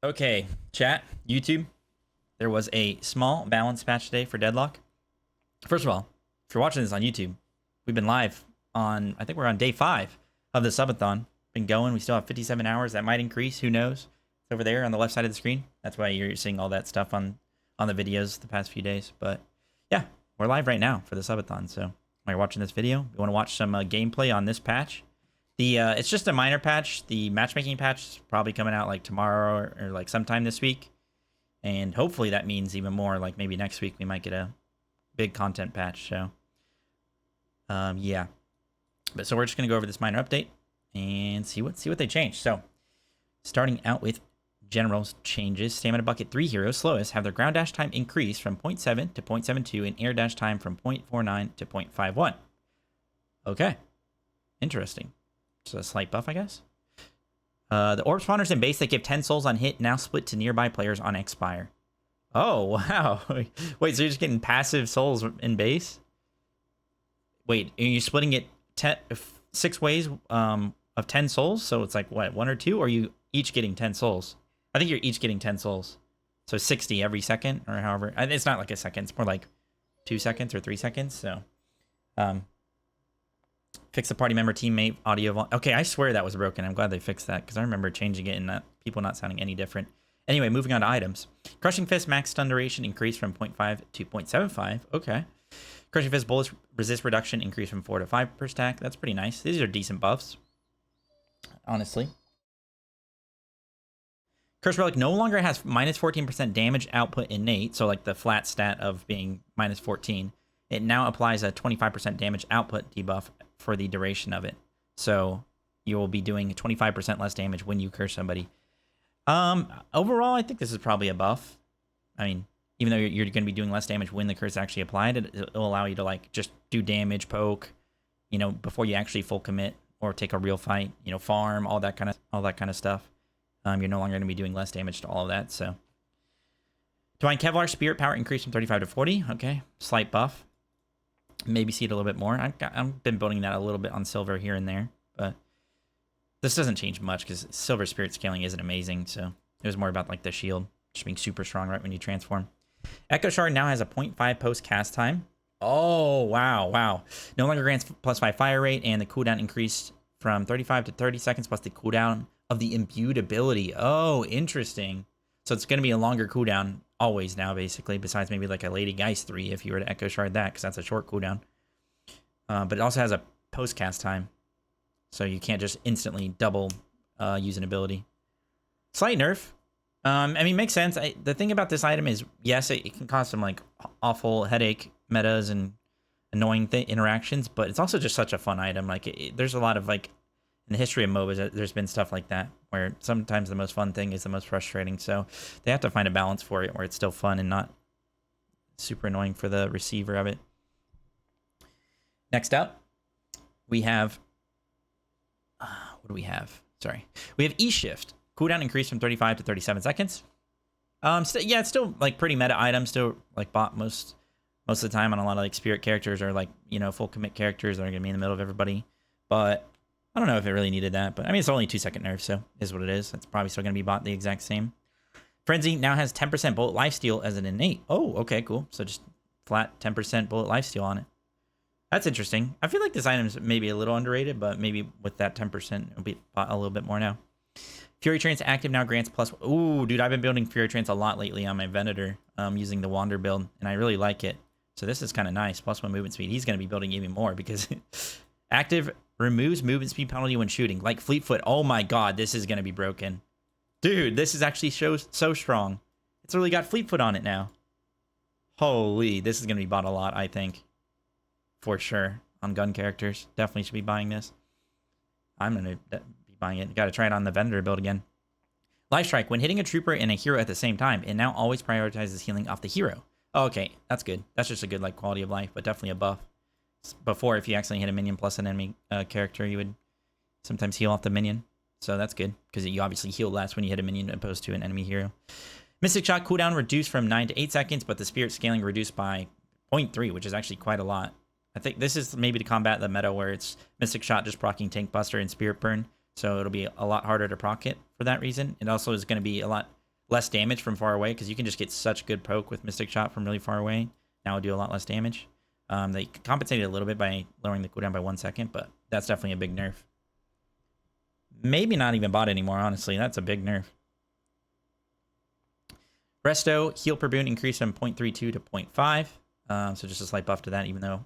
Okay, chat, YouTube. There was a small balance patch today for Deadlock. First of all, if you're watching this on YouTube, we've been live on, I think we're on day 5 of the subathon. Been going. We still have 57 hours. That might increase. Who knows? It's over there on the left side of the screen. That's why you're seeing all that stuff on the videos the past few days. But yeah, we're live right now for the subathon. So while you're watching this video, you want to watch some gameplay on this patch. It's just a minor patch. The matchmaking patch is probably coming out like tomorrow or like sometime this week. And hopefully that means even more, like maybe next week we might get a big content patch. So yeah. But so we're just gonna go over this minor update and see what they changed. So starting out with general changes, Stamina Bucket 3 heroes, slowest, have their ground dash time increased from 0.7 to 0.72 and air dash time from 0.49 to 0.51. Okay. Interesting. So a slight buff, I guess. The orb spawners in base that give 10 souls on hit now split to nearby players on expire. Oh, wow. Wait, so you're just getting passive souls in base? Wait, are you splitting it 6 ways of 10 souls? So it's like, what, 1 or 2? Or are you each getting 10 souls? I think you're each getting 10 souls. So 60 every second, or however. It's not like a second. It's more like 2 seconds or 3 seconds. So, fix the party member teammate audio. Okay, I swear that was broken. I'm glad they fixed that because I remember changing it and people not sounding any different. Anyway, moving on to items. Crushing Fist max stun duration increased from 0.5 to 0.75. Okay. Crushing Fist bullet resist reduction increased from 4 to 5 per stack. That's pretty nice. These are decent buffs, honestly. Curse Relic no longer has minus 14% damage output innate, so like the flat stat of being minus 14. It now applies a 25% damage output debuff for the duration of it. So you will be doing 25% less damage when you curse somebody. Overall, I think this is probably a buff. I mean, even though you're going to be doing less damage when the curse is actually applied, it'll allow you to like just do damage, poke, you know, before you actually full commit or take a real fight, you know, farm, all that kind of stuff. You're no longer going to be doing less damage to all of that. So Divine Kevlar spirit power increased from 35 to 40. Okay, slight buff. Maybe see it a little bit more. I've been building that a little bit on silver here and there, but this doesn't change much because silver spirit scaling isn't amazing. So it was more about like the shield just being super strong right when you transform. Echo Shard now has a 0.5 post cast time. Oh, wow. No longer grants +5 fire rate, and the cooldown increased from 35 to 30 seconds plus the cooldown of the imbued ability. Oh, interesting. So it's going to be a longer cooldown always now, basically, besides maybe like a Lady Geist 3 if you were to Echo Shard that, because that's a short cooldown. But it also has a post-cast time, so you can't just instantly double use an ability. Slight nerf. I mean, makes sense. The thing about this item is, yes, it can cause some like awful headache metas and annoying interactions, but it's also just such a fun item. Like, there's a lot of like, in the history of MOBAs, there's been stuff like that where sometimes the most fun thing is the most frustrating. So they have to find a balance for it where it's still fun and not super annoying for the receiver of it. Next up, we have... what do we have? Sorry. We have E-Shift. Cooldown increased from 35 to 37 seconds. Yeah, it's still like pretty meta item. Still like bought most of the time on a lot of like spirit characters or like, you know, full commit characters that are going to be in the middle of everybody. But I don't know if it really needed that, but I mean, it's only 2-second nerf, so is what it is. It's probably still going to be bought the exact same. Frenzy now has 10% bullet lifesteal as an innate. Oh, okay, cool. So just flat 10% bullet lifesteal on it. That's interesting. I feel like this item's maybe a little underrated, but maybe with that 10%, it'll be bought a little bit more now. Fury Trance active now grants plus... Ooh, dude, I've been building Fury Trance a lot lately on my Venator using the Wander build, and I really like it. So this is kind of nice. +1 movement speed. He's going to be building even more because... active... removes movement speed penalty when shooting. Like Fleetfoot. Oh my god, this is going to be broken. Dude, this is actually so strong. It's really got Fleetfoot on it now. Holy, this is going to be bought a lot, I think. For sure. On gun characters. Definitely should be buying this. I'm going to be buying it. Got to try it on the Vendor build again. Life Strike. When hitting a trooper and a hero at the same time, it now always prioritizes healing off the hero. Oh, okay, that's good. That's just a good like quality of life, but definitely a buff. Before, if you accidentally hit a minion plus an enemy character, you would sometimes heal off the minion. So that's good, because you obviously heal less when you hit a minion opposed to an enemy hero. Mystic Shot cooldown reduced from 9 to 8 seconds, but the spirit scaling reduced by 0.3, which is actually quite a lot. I think this is maybe to combat the meta where it's Mystic Shot just proccing Tank Buster and Spirit Burn, so it'll be a lot harder to proc it for that reason. It also is going to be a lot less damage from far away, because you can just get such good poke with Mystic Shot from really far away. Now it'll do a lot less damage. They compensated a little bit by lowering the cooldown by 1 second, but that's definitely a big nerf. Maybe not even bot anymore, honestly. That's a big nerf. Resto, heal per boon increased from 0.32 to 0.5. So just a slight buff to that, even though,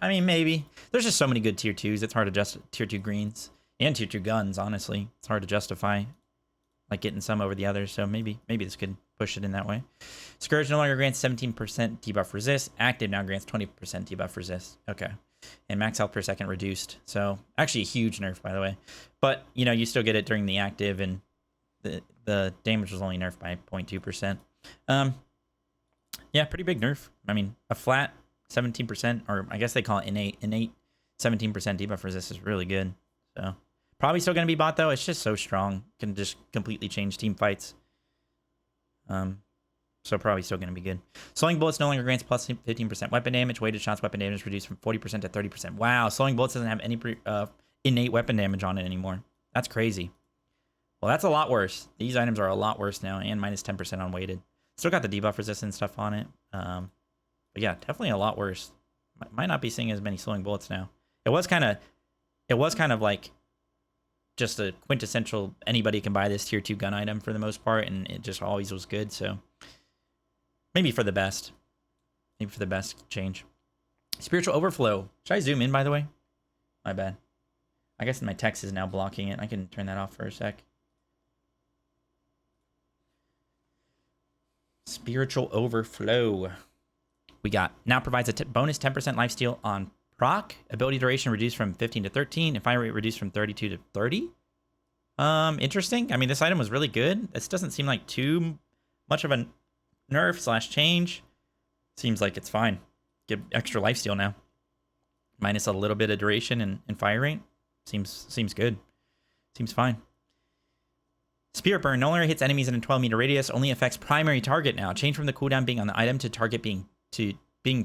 I mean, maybe. There's just so many good tier 2s. It's hard to just tier 2 greens and tier 2 guns, honestly. It's hard to justify like getting some over the others. So maybe this could push it in that way. Scourge no longer grants 17% debuff resist. Active now grants 20% debuff resist. Okay. And max health per second reduced. So actually a huge nerf, by the way. But, you know, you still get it during the active, and the damage was only nerfed by 0.2%. Yeah, pretty big nerf. I mean, a flat 17%, or I guess they call it innate 17% debuff resist is really good. So probably still going to be bot, though. It's just so strong. Can just completely change team fights. So probably still going to be good. Slowing bullets no longer grants plus 15% weapon damage. Weighted shots weapon damage reduced from 40% to 30%. Wow, slowing bullets doesn't have any innate weapon damage on it anymore. That's crazy. Well, that's a lot worse. These items are a lot worse now, and minus 10% on weighted. Still got the debuff resistance stuff on it. But yeah, definitely a lot worse. Might not be seeing as many slowing bullets now. It was kind of like just a quintessential anybody can buy this tier 2 gun item for the most part, and it just always was good. So maybe for the best. Maybe for the best change. Spiritual Overflow. Should I zoom in, by the way? My bad. I guess my text is now blocking it. I can turn that off for a sec. Spiritual Overflow. We got now provides a bonus 10% lifesteal on proc. Ability duration reduced from 15 to 13. And fire rate reduced from 32 to 30. Interesting. I mean, this item was really good. This doesn't seem like too much of a nerf / change. Seems like it's fine. Get extra lifesteal now. Minus a little bit of duration and fire rate. Seems good. Seems fine. Spirit Burn no longer hits enemies in a 12-meter radius. Only affects primary target now. Change from the cooldown being on the item to target being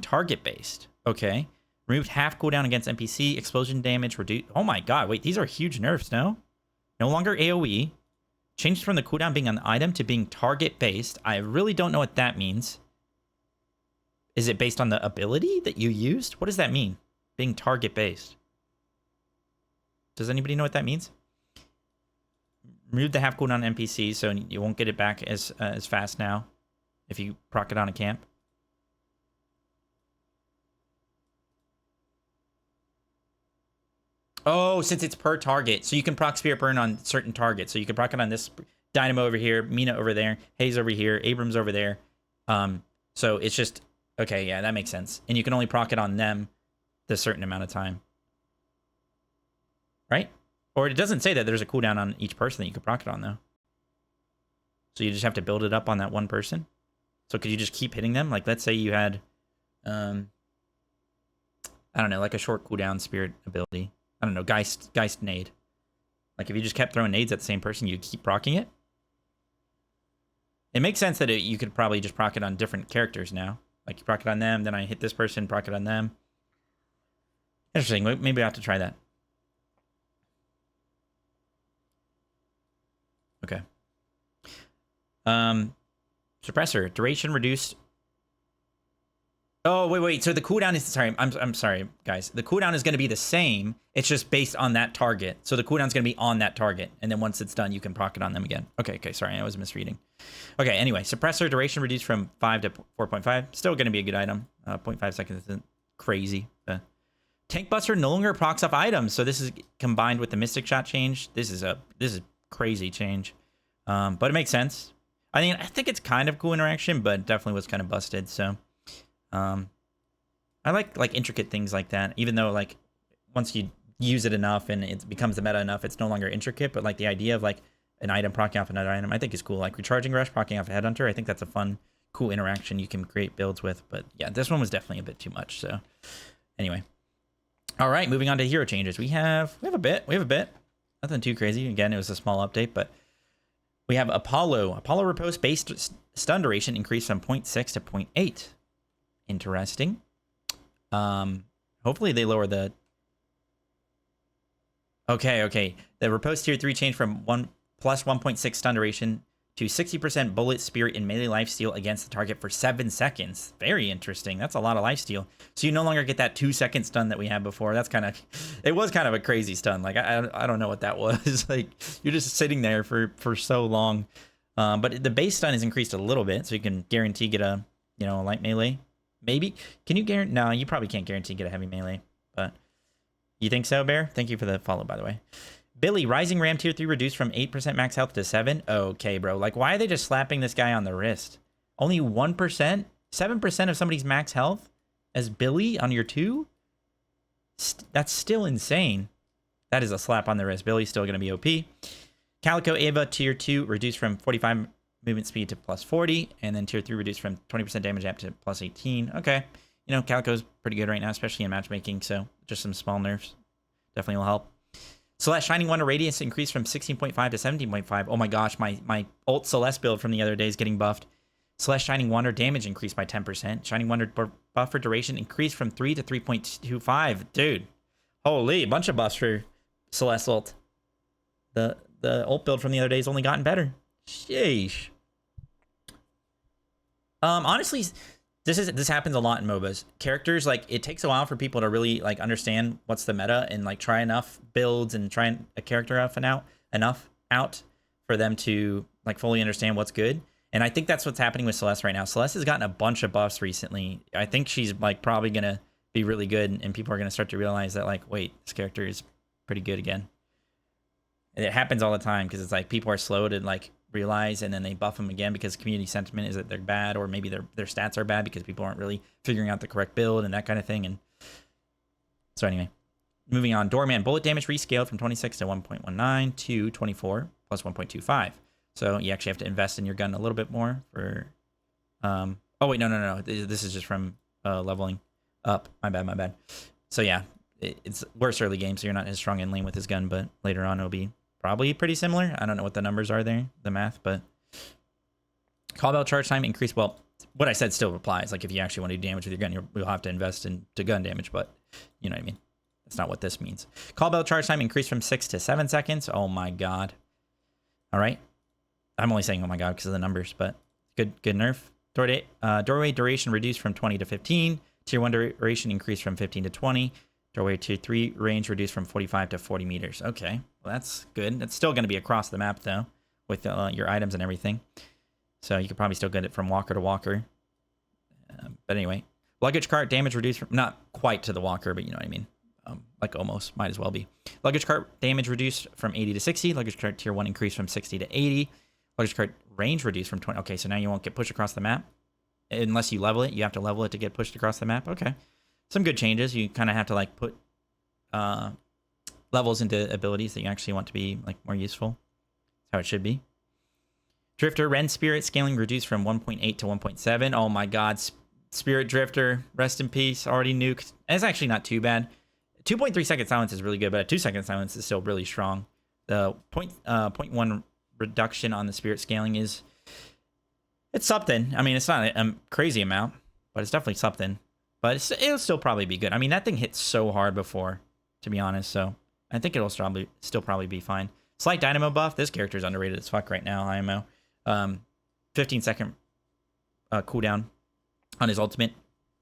target based. Okay. Removed half cooldown against NPC. Explosion damage reduced. Oh my god. Wait, these are huge nerfs, no? No longer AoE. Changed from the cooldown being on the item to being target based. I really don't know what that means. Is it based on the ability that you used? What does that mean? Being target based. Does anybody know what that means? Remove the half cooldown NPC, so you won't get it back as fast now if you proc it on a camp. Oh, since it's per target, so you can proc Spirit Burn on certain targets. So you can proc it on this Dynamo over here, Mina over there, Hayes over here, Abrams over there. So it's just okay. Yeah, that makes sense. And you can only proc it on them the certain amount of time, right? Or it doesn't say that there's a cooldown on each person that you can proc it on, though. So you just have to build it up on that one person. So could you just keep hitting them? Like, let's say you had, I don't know, like a short cooldown spirit ability. I don't know, Geist nade. Like, if you just kept throwing nades at the same person, you'd keep procking it. It makes sense that you could probably just proc it on different characters now. Like, you proc it on them, then I hit this person, proc it on them. Interesting. Maybe I have to try that. Okay. Suppressor duration reduced. Oh, wait. So the cooldown is sorry. I'm sorry, guys. The cooldown is going to be the same. It's just based on that target. So the cooldown is going to be on that target, and then once it's done, you can proc it on them again. Okay. Sorry, I was misreading. Okay. Anyway, suppressor duration reduced from 5 to 4.5. Still going to be a good item. 0.5 seconds isn't crazy. Tank Buster no longer procs off items, so this is combined with the Mystic Shot change. This is crazy change, but it makes sense. I think it's kind of cool interaction, but definitely was kind of busted. So I like intricate things like that, even though like once you use it enough and it becomes the meta enough, it's no longer intricate. But like the idea of like an item proccing off another item, I think is cool. Like recharging rush proccing off a headhunter, I think that's a fun, cool interaction you can create builds with. But yeah, this one was definitely a bit too much. So anyway, all right, moving on to hero changes. We have a bit. Nothing too crazy. Again, it was a small update, but we have Apollo. Apollo riposte based stun duration increased from 0.6 to 0.8. Interesting. Hopefully they lower the. Okay. The riposte tier 3 changed from 1 plus 1.6 stun duration to 60% bullet, spirit, and melee lifesteal against the target for 7 seconds. Very interesting. That's a lot of lifesteal. So you no longer get that 2-second stun that we had before. That's kind of, it was kind of a crazy stun. Like, I don't know what that was. Like, you're just sitting there for so long. But the base stun is increased a little bit, so you can guarantee get a, you know, a light melee. Maybe. Can you guarantee? No, you probably can't guarantee get a heavy melee. But you think so, Bear? Thank you for the follow, by the way. Billy, Rising Ram tier 3 reduced from 8% max health to 7. Okay, bro. Like, why are they just slapping this guy on the wrist? Only 1%? 7% of somebody's max health as Billy on your 2? That's still insane. That is a slap on the wrist. Billy's still going to be OP. Calico Ava tier 2 reduced from 45 movement speed to plus 40. And then tier 3 reduced from 20% damage up to plus 18. Okay. You know, Calico's pretty good right now, especially in matchmaking. So just some small nerfs definitely will help. Celeste Shining Wonder Radius increased from 16.5 to 17.5. Oh my gosh, my ult Celeste build from the other day is getting buffed. Celeste Shining Wonder damage increased by 10%. Shining Wonder buffer duration increased from 3 to 3.25. Dude, holy, a bunch of buffs for Celeste ult. The ult build from the other day has only gotten better. Sheesh. Honestly, this happens a lot in MOBAs. Characters, like, it takes a while for people to really, like, understand what's the meta and, like, try enough builds and try a character enough out for them to, like, fully understand what's good. And I think that's what's happening with Celeste right now. Celeste has gotten a bunch of buffs recently. I think she's, like, probably gonna be really good, and people are gonna start to realize that, like, wait, this character is pretty good again. And it happens all the time because it's like people are slow to, like, realize, and then they buff them again because community sentiment is that they're bad, or maybe their stats are bad because people aren't really figuring out the correct build and that kind of thing. And so anyway, moving on. Doorman bullet damage rescaled from 26 to 1.19 to 24 plus 1.25. So you actually have to invest in your gun a little bit more for oh wait, no, this is just from leveling up. My bad. So yeah, it's worse early game, so you're not as strong in lane with his gun, but later on it'll be probably pretty similar. I don't know what the numbers are there, the math, but call bell charge time increased. Well, what I said still applies. Like, if you actually want to do damage with your gun, you'll have to invest into gun damage, but you know what I mean? That's not what this means. Call bell charge time increased from 6 to 7 seconds. Oh my god. All right. I'm only saying oh my god because of the numbers, but good nerf. Doorway duration reduced from 20 to 15. Tier 1 duration increased from 15 to 20. Doorway tier 3 range reduced from 45 to 40 meters. Okay, well, that's good. It's still going to be across the map, though, with your items and everything. So you could probably still get it from walker to walker. But anyway, luggage cart damage reduced from, not quite to the walker, but you know what I mean. Like almost, might as well be. Luggage cart damage reduced from 80 to 60. Luggage cart tier 1 increased from 60 to 80. Luggage cart range reduced from 20. Okay, so now you won't get pushed across the map. Unless you level it. You have to level it to get pushed across the map. Okay. Some good changes. You kind of have to, like, put levels into abilities that you actually want to be, like, more useful. That's how it should be. Drifter Ren Spirit scaling reduced from 1.8 to 1.7. Oh my god, Spirit Drifter, rest in peace. Already nuked. And it's actually not too bad. 2.3 second silence is really good, but a 2 second silence is still really strong. The 0.1 reduction on the Spirit scaling it's something. I mean, it's not a crazy amount, but it's definitely something. But it'll still probably be good. I mean, that thing hit so hard before, to be honest. So I think it'll still probably be fine. Slight dynamo buff. This character is underrated as fuck right now, IMO. 15-second cooldown on his ultimate.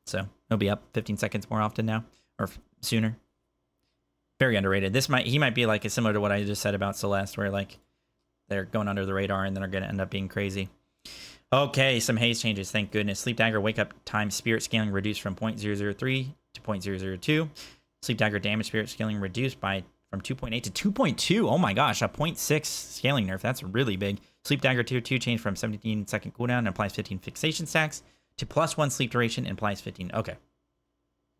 So he'll be up 15 seconds more often now, or sooner. Very underrated. He might be like similar to what I just said about Celeste, where like they're going under the radar and then are going to end up being crazy. Okay, some haze changes, thank goodness. Sleep Dagger wake up time spirit scaling reduced from 0.003 to 0.002. Sleep Dagger damage spirit scaling reduced from 2.8 to 2.2. Oh my gosh, a 0.6 scaling nerf. That's really big. Sleep Dagger tier 2 changed from 17-second cooldown and applies 15 fixation stacks to +1 sleep duration and applies 15. Okay.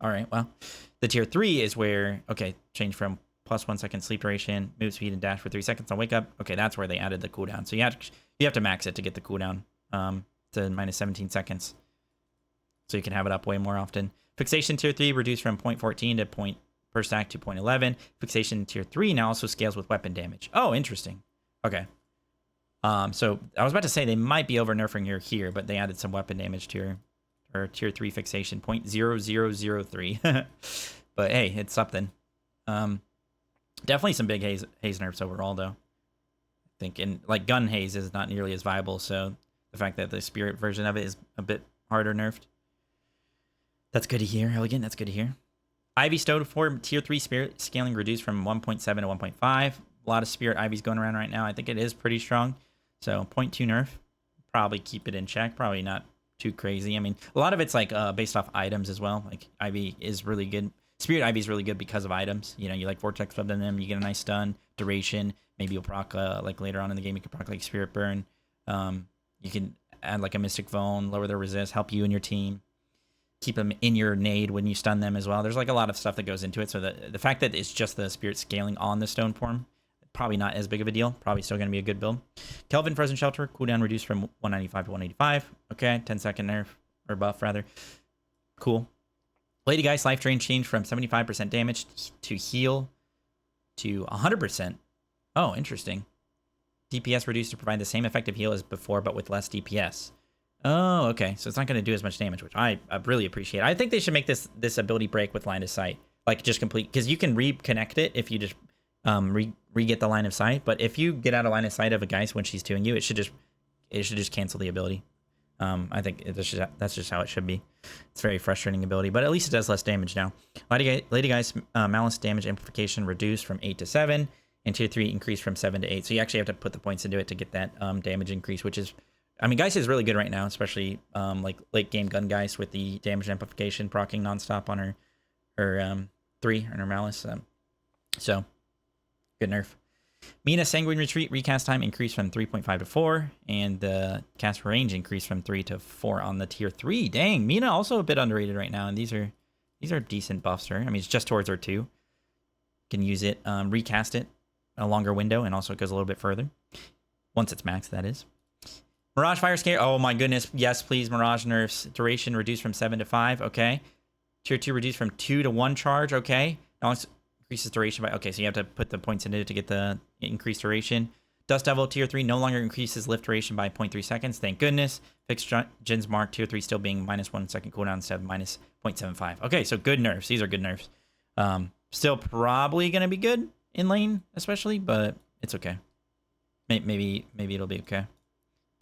All right, well, the tier 3 is where, okay, change from +1 second sleep duration, move speed, and dash for 3 seconds on wake up. Okay, that's where they added the cooldown. So you have to max it to get the cooldown. To minus 17 seconds. So you can have it up way more often. Fixation tier 3 reduced from 0.14 to point per stack to 0.11. Fixation tier 3 now also scales with weapon damage. Oh, interesting. Okay. So I was about to say they might be over nerfing here, but they added some weapon damage to her tier 3 fixation, 0.0003. But hey, it's something. Definitely some big haze nerfs overall, though. I think. And like gun haze is not nearly as viable, so the fact that the spirit version of it is a bit harder nerfed. That's good to hear. Elegant, that's good to hear. Ivy Stone Form Tier 3 Spirit scaling reduced from 1.7 to 1.5. A lot of Spirit Ivies going around right now. I think it is pretty strong. So 0.2 nerf. Probably keep it in check. Probably not too crazy. I mean, a lot of it's like based off items as well. Like Ivy is really good. Spirit Ivy is really good because of items. You know, you like Vortex Web on them, you get a nice stun, duration. Maybe you'll proc like later on in the game, you can proc like Spirit Burn. You can add like a Mystic Vone, lower their resist, help you and your team. Keep them in your nade when you stun them as well. There's like a lot of stuff that goes into it. So the fact that it's just the spirit scaling on the stone form, probably not as big of a deal. Probably still going to be a good build. Kelvin Frozen Shelter, cooldown reduced from 195 to 185. Okay, 10-second nerf, or buff rather. Cool. Lady Geist life drain changed from 75% damage to heal to 100%. Oh, interesting. DPS reduced to provide the same effective heal as before, but with less DPS. Oh, okay. So it's not going to do as much damage, which I really appreciate. I think they should make this ability break with line of sight. Like, just complete... Because you can reconnect it if you just re-get the line of sight. But if you get out of line of sight of a Geist when she's 2ing you, it should just cancel the ability. I think that's just how it should be. It's a very frustrating ability, but at least it does less damage now. Lady Geist Malice damage amplification reduced from 8 to 7, and Tier 3 increased from 7 to 8. So you actually have to put the points into it to get that damage increase, which is... I mean, Geist is really good right now, especially like late game Gun Geist with the damage amplification proccing nonstop on her 3 and her Malice. So good nerf. Mina Sanguine Retreat recast time increased from 3.5 to 4, and the cast range increased from 3 to 4 on the Tier 3. Dang, Mina also a bit underrated right now, and these are decent buffs her. I mean, it's just towards her 2. Can use it, recast it a longer window, and also it goes a little bit further once it's maxed. That is. Mirage Fire Scare. Oh my goodness. Yes, please. Mirage nerfs. Duration reduced from 7 to 5. Okay. Tier 2 reduced from 2 to 1 charge. Okay. Now it increases duration by... Okay, so you have to put the points into it to get the increased duration. Dust Devil Tier 3 no longer increases lift duration by 0.3 seconds. Thank goodness. Fixed Jin's Mark Tier 3 still being -1 second cooldown instead of -0.75. Okay, so good nerfs. These are good nerfs. Still probably going to be good in lane, especially, but it's okay. Maybe it'll be okay.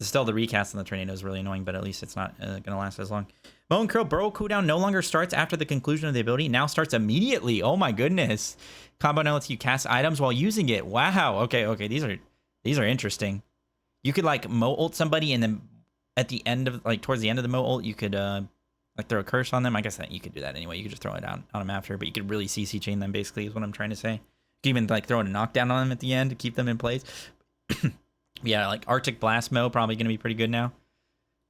Still, the recast on the tornado is really annoying, but at least it's not going to last as long. Bone Crow Burrow cooldown no longer starts after the conclusion of the ability. Now starts immediately. Oh my goodness. Combo now lets you cast items while using it. Wow. Okay. These are interesting. You could like Mo ult somebody, and then at the end of towards the end of the Mo ult, you could like throw a curse on them. I guess that you could do that anyway. You could just throw it on them after, but you could really CC chain them. Basically, is what I'm trying to say. You could even like throw a knockdown on them at the end to keep them in place. Yeah, like Arctic Blast Mo probably going to be pretty good now.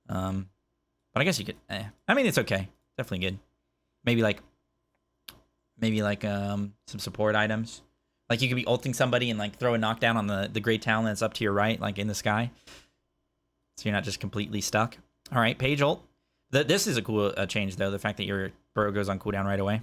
But I guess you could... I mean, it's okay. Definitely good. Maybe like some support items. Like you could be ulting somebody and like throw a knockdown on the Great Talon that's up to your right, like in the sky. So you're not just completely stuck. All right, Page ult. This is a cool change, though. The fact that your burrow goes on cooldown right away.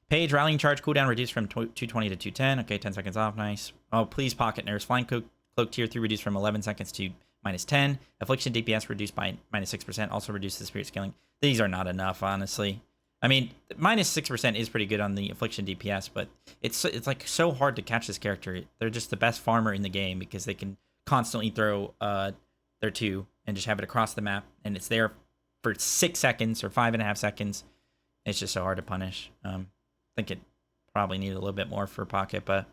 Page Rallying Charge cooldown reduced from 220 to 210. Okay, 10 seconds off. Nice. Oh, please pocket nerfs. Flying Cloak Tier 3 reduced from 11 seconds to -10. Affliction DPS reduced by -6%. Also reduces the spirit scaling. These are not enough, honestly. I mean, -6% is pretty good on the Affliction DPS, but it's like so hard to catch this character. They're just the best farmer in the game because they can constantly throw their 2 and just have it across the map, and it's there for 6 seconds or 5.5 seconds. It's just so hard to punish. I think it probably needed a little bit more for Pocket, but...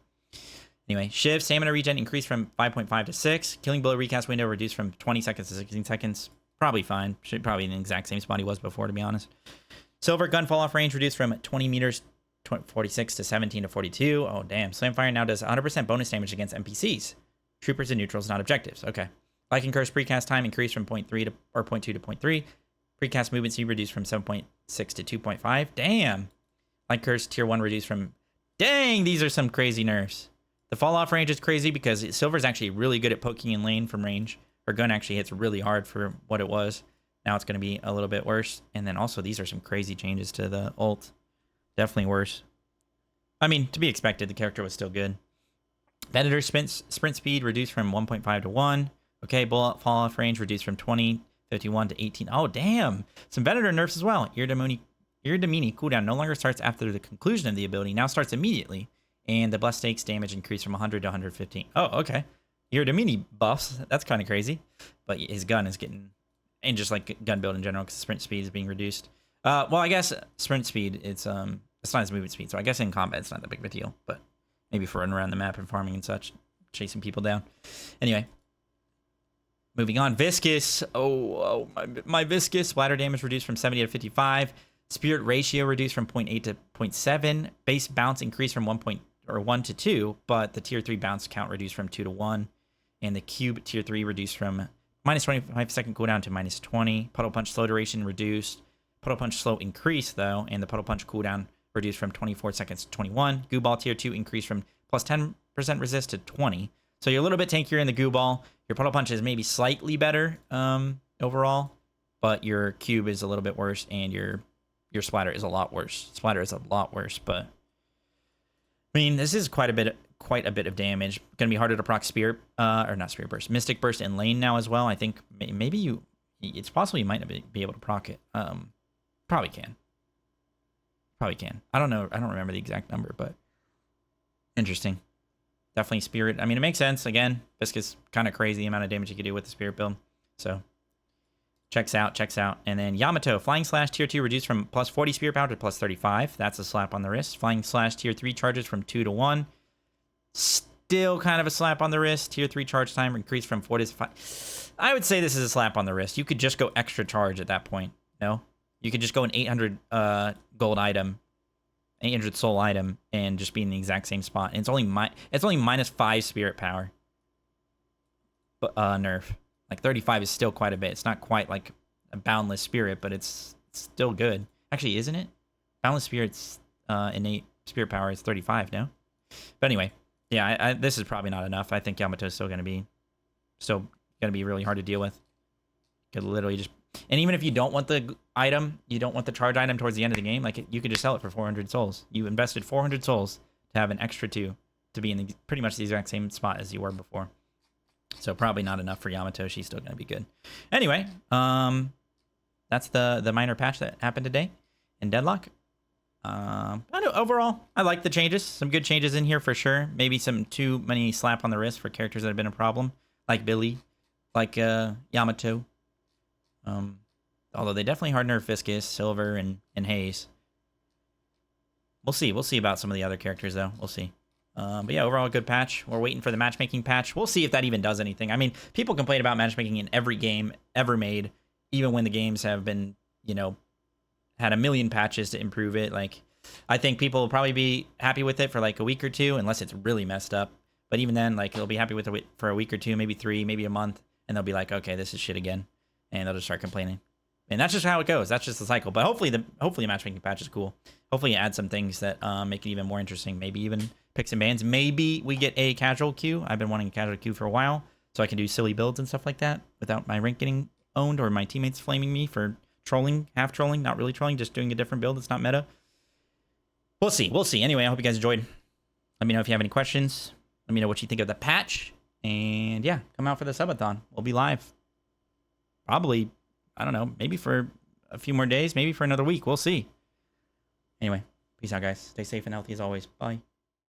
Anyway, Shiv, stamina regen increased from 5.5 to 6. Killing Blow recast window reduced from 20 seconds to 16 seconds. Probably fine. Should probably in the exact same spot he was before, to be honest. Silver gun fall off range reduced from 20 meters 46 to 17 to 42. Oh, damn. Slamfire now does 100% bonus damage against NPCs. Troopers and neutrals, not objectives. Okay. Lycan Curse precast time increased from 0.3 to 0.2 to 0.3. Precast movement speed reduced from 7.6 to 2.5. Damn. Lycan Curse tier 1 reduced from... Dang, these are some crazy nerfs. The fall off range is crazy because Silver's actually really good at poking in lane from range. Her gun actually hits really hard for what it was. Now it's going to be a little bit worse. And then also these are some crazy changes to the ult. Definitely worse. I mean, to be expected, the character was still good. Venator sprint speed reduced from 1.5 to 1. Okay, bullet fall off range reduced from 20, 51 to 18. Oh, damn. Some Venator nerfs as well. Iridamini cooldown no longer starts after the conclusion of the ability. Now starts immediately. And the Blessed Stakes damage increased from 100 to 115. Oh, okay. Iradomini buffs. That's kind of crazy. But his gun is getting... And just like gun build in general, because sprint speed is being reduced. Well, I guess sprint speed, it's not his movement speed. So I guess in combat, it's not that big of a deal. But maybe for running around the map and farming and such, chasing people down. Anyway. Moving on. Viscous. Oh, my Viscous. Splatter damage reduced from 70 to 55. Spirit ratio reduced from 0.8 to 0.7. Base bounce increased from 1 to 2, but the tier 3 bounce count reduced from 2 to 1. And the cube tier 3 reduced from minus 25 second cooldown to minus 20. Puddle punch slow duration reduced. Puddle punch slow increased though, and the puddle punch cooldown reduced from 24 seconds to 21. Goo ball tier 2 increased from plus 10% resist to 20. So you're a little bit tankier in the goo ball. Your puddle punch is maybe slightly better overall, but your cube is a little bit worse, and your splatter is a lot worse. Splatter is a lot worse, but I mean, this is quite a bit of damage. Going to be harder to proc Spirit, or not Spirit Burst, Mystic Burst in lane now as well. I think maybe it's possible you might not be able to proc it. Probably can. I don't know. I don't remember the exact number, but interesting. Definitely Spirit. I mean, it makes sense. Again, Viscous, kind of crazy amount of damage you can do with the Spirit build. So, checks out. And then Yamato, Flying Slash Tier 2 reduced from plus 40 Spirit Power to plus 35. That's a slap on the wrist. Flying Slash Tier 3 charges from 2 to 1. Still kind of a slap on the wrist. Tier 3 charge time increased from 4 to 5. I would say this is a slap on the wrist. You could just go extra charge at that point. No? You could just go an 800 gold item, 800 soul item, and just be in the exact same spot. And it's only minus 5 spirit power. But nerf. Like 35 is still quite a bit. It's not quite like a boundless spirit, but it's still good. Actually, isn't it? Boundless spirit's innate spirit power is 35, no? But anyway, yeah, this is probably not enough. I think Yamato is still gonna be really hard to deal with. Could literally just, and even if you don't want the item, you don't want the charge item towards the end of the game, like you could just sell it for 400 souls. You invested 400 souls to have an extra 2 to be in pretty much the exact same spot as you were before. So probably not enough for Yamato. She's still gonna be good. Anyway, that's the minor patch that happened today in Deadlock. I know overall, I like the changes. Some good changes in here for sure. Maybe some too many slap on the wrist for characters that have been a problem, like Billy, like Yamato. Although they definitely hard nerf Viscous, Silver, and Haze. We'll see about some of the other characters though. We'll see. But yeah, overall a good patch. We're waiting for the matchmaking patch. We'll see if that even does anything. I mean, people complain about matchmaking in every game ever made, even when the games have been, had a million patches to improve it. Like, I think people will probably be happy with it for like a week or two, unless it's really messed up. But even then, like, they'll be happy with it for a week or two, maybe 3, maybe a month, and they'll be like, okay, this is shit again, and they'll just start complaining. And that's just how it goes. That's just the cycle. But hopefully a matchmaking patch is cool. Hopefully you add some things that make it even more interesting. Maybe even picks and bans. Maybe we get a casual queue. I've been wanting a casual queue for a while, so I can do silly builds and stuff like that without my rank getting owned or my teammates flaming me for trolling, half trolling, not really trolling, just doing a different build that's not meta. We'll see. Anyway, I hope you guys enjoyed. Let me know if you have any questions. Let me know what you think of the patch. And yeah, come out for the subathon. We'll be live. Probably, I don't know, maybe for a few more days, maybe for another week. We'll see. Anyway, peace out, guys. Stay safe and healthy as always. Bye.